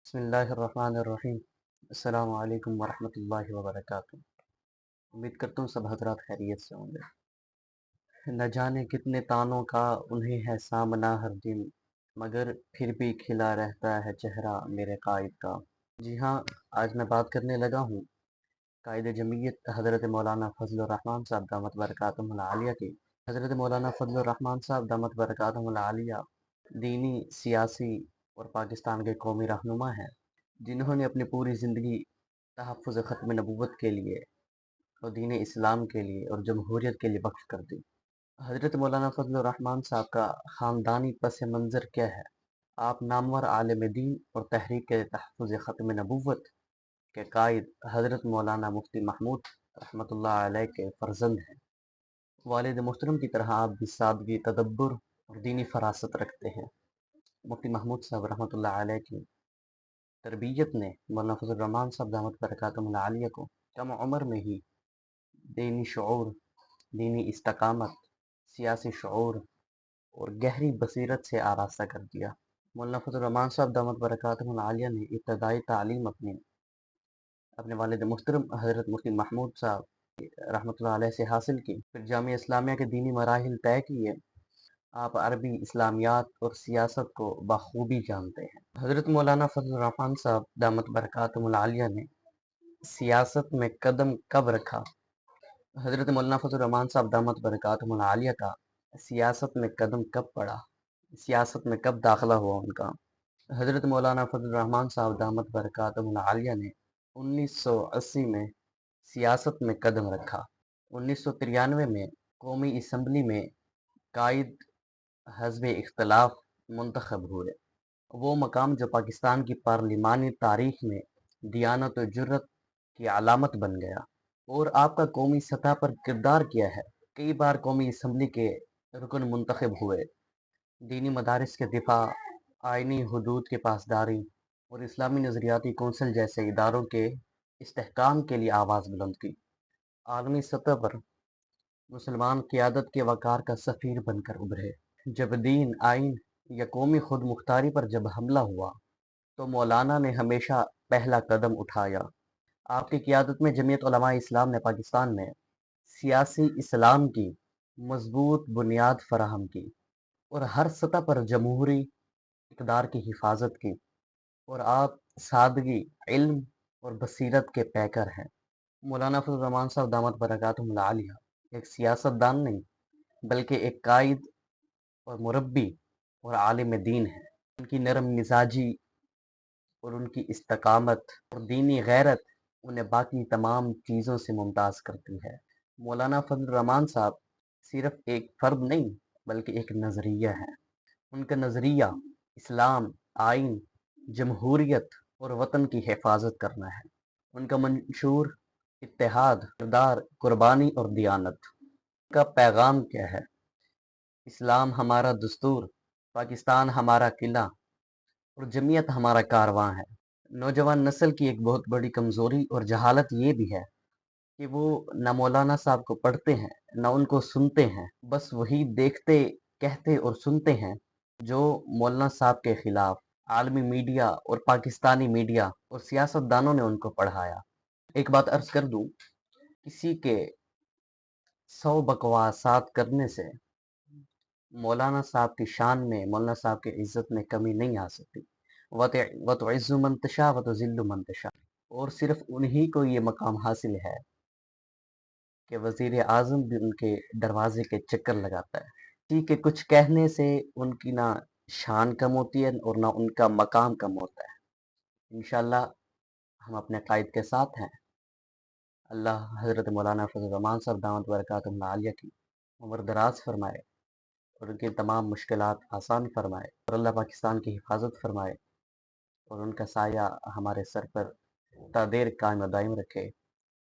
بسم اللہ الرحمن الرحیم۔ السلام علیکم ورحمۃ اللہ وبرکاتہ۔ امید کرتا ہوں سب حضرات خیریت سے ہوں گے۔ نہ جانے کتنے تانوں کا انہیں ہے سامنا ہر دن، مگر پھر بھی کھلا رہتا ہے چہرہ میرے قائد کا۔ جی ہاں، آج میں بات کرنے لگا ہوں قائد جمعیت حضرت مولانا فضل الرحمان صاحب دامت برکاتہم العالیہ کی۔ حضرت مولانا فضل الرحمان صاحب دامت برکاتہم العالیہ دینی، سیاسی اور پاکستان کے قومی رہنما ہیں، جنہوں نے اپنی پوری زندگی تحفظ ختم نبوت کے لیے اور دین اسلام کے لیے اور جمہوریت کے لیے وقف کر دی۔ حضرت مولانا فضل الرحمان صاحب کا خاندانی پس منظر کیا ہے؟ آپ نامور عالم دین اور تحریک تحفظ ختم نبوت کے قائد حضرت مولانا مفتی محمود رحمۃ اللہ علیہ کے فرزند ہیں۔ والد محترم کی طرح آپ بھی سادگی، تدبر اور دینی فراست رکھتے ہیں۔ مفتی محمود صاحب رحمۃ اللہ علیہ کی تربیت نے مولانا فضل الرحمان صاحب دامت برکاتہم العالیہ کو کم عمر میں ہی دینی شعور، دینی استقامت، سیاسی شعور اور گہری بصیرت سے آراستہ کر دیا۔ مولانا فضل الرحمان صاحب دامت برکاتہم العالیہ نے ابتدائی تعلیم اپنے والد محترم حضرت مفتی محمود صاحب رحمۃ اللہ علیہ سے حاصل کی، پھر جامعہ اسلامیہ کے دینی مراحل طے کیے۔ آپ عربی، اسلامیات اور سیاست کو بخوبی جانتے ہیں۔ حضرت مولانا فضل الرحمان صاحب دامت برکاتہم العالیہ نے سیاست میں قدم کب رکھا؟ حضرت مولانا فضل الرحمان صاحب دامت برکاتہم العالیہ کا سیاست میں قدم کب پڑا، سیاست میں کب داخلہ ہوا ان کا؟ حضرت مولانا فضل الرحمان صاحب دامت برکاتہم العالیہ نے 1980 میں سیاست میں قدم رکھا۔ 1993 میں قومی اسمبلی میں قائد حزب اختلاف منتخب ہوئے، وہ مقام جو پاکستان کی پارلیمانی تاریخ میں دیانت و جرت کی علامت بن گیا، اور آپ کا قومی سطح پر کردار کیا ہے۔ کئی بار قومی اسمبلی کے رکن منتخب ہوئے، دینی مدارس کے دفاع، آئینی حدود کے پاسداری اور اسلامی نظریاتی کونسل جیسے اداروں کے استحکام کے لیے آواز بلند کی۔ عالمی سطح پر مسلمان قیادت کے وقار کا سفیر بن کر ابھرے۔ جب دین، آئین یا قومی خود مختاری پر جب حملہ ہوا تو مولانا نے ہمیشہ پہلا قدم اٹھایا۔ آپ کی قیادت میں جمعیت علماء اسلام نے پاکستان میں سیاسی اسلام کی مضبوط بنیاد فراہم کی اور ہر سطح پر جمہوری اقدار کی حفاظت کی، اور آپ سادگی، علم اور بصیرت کے پیکر ہیں۔ مولانا فضل الرحمان صاحب دامت برکاتہم العالیہ ایک سیاست دان نہیں بلکہ ایک قائد اور مربی اور عالم دین ہے۔ ان کی نرم مزاجی اور ان کی استقامت اور دینی غیرت انہیں باقی تمام چیزوں سے ممتاز کرتی ہے۔ مولانا فضل الرحمان صاحب صرف ایک فرد نہیں بلکہ ایک نظریہ ہے۔ ان کا نظریہ اسلام، آئین، جمہوریت اور وطن کی حفاظت کرنا ہے۔ ان کا منشور اتحاد، کردار، قربانی اور دیانت۔ ان کا پیغام کیا ہے؟ اسلام ہمارا دستور، پاکستان ہمارا قلعہ اور جمعیت ہمارا کارواں ہے۔ نوجوان نسل کی ایک بہت بڑی کمزوری اور جہالت یہ بھی ہے کہ وہ نہ مولانا صاحب کو پڑھتے ہیں نہ ان کو سنتے ہیں، بس وہی دیکھتے، کہتے اور سنتے ہیں جو مولانا صاحب کے خلاف عالمی میڈیا اور پاکستانی میڈیا اور سیاست دانوں نے ان کو پڑھایا۔ ایک بات عرض کر دوں، کسی کے 100 بکواسات کرنے سے مولانا صاحب کی شان میں، مولانا صاحب کی عزت میں کمی نہیں آ سکتی۔ وَتُعِزُّ مَن تَشَاءُ وَتُذِلُّ مَن تَشَاءُ، اور صرف انہی کو یہ مقام حاصل ہے کہ وزیر اعظم بھی ان کے دروازے کے چکر لگاتا ہے۔ کسی کے کچھ کہنے سے ان کی نہ شان کم ہوتی ہے اور نہ ان کا مقام کم ہوتا ہے۔ انشاءاللہ ہم اپنے قائد کے ساتھ ہیں۔ اللہ حضرت مولانا فضل الرحمان صاحب دامت برکاتہم العالیہ کی عمر دراز فرمائے اور ان کی تمام مشکلات آسان فرمائے، اور اللہ پاکستان کی حفاظت فرمائے اور ان کا سایہ ہمارے سر پر تا دیر قائم و دائم رکھے۔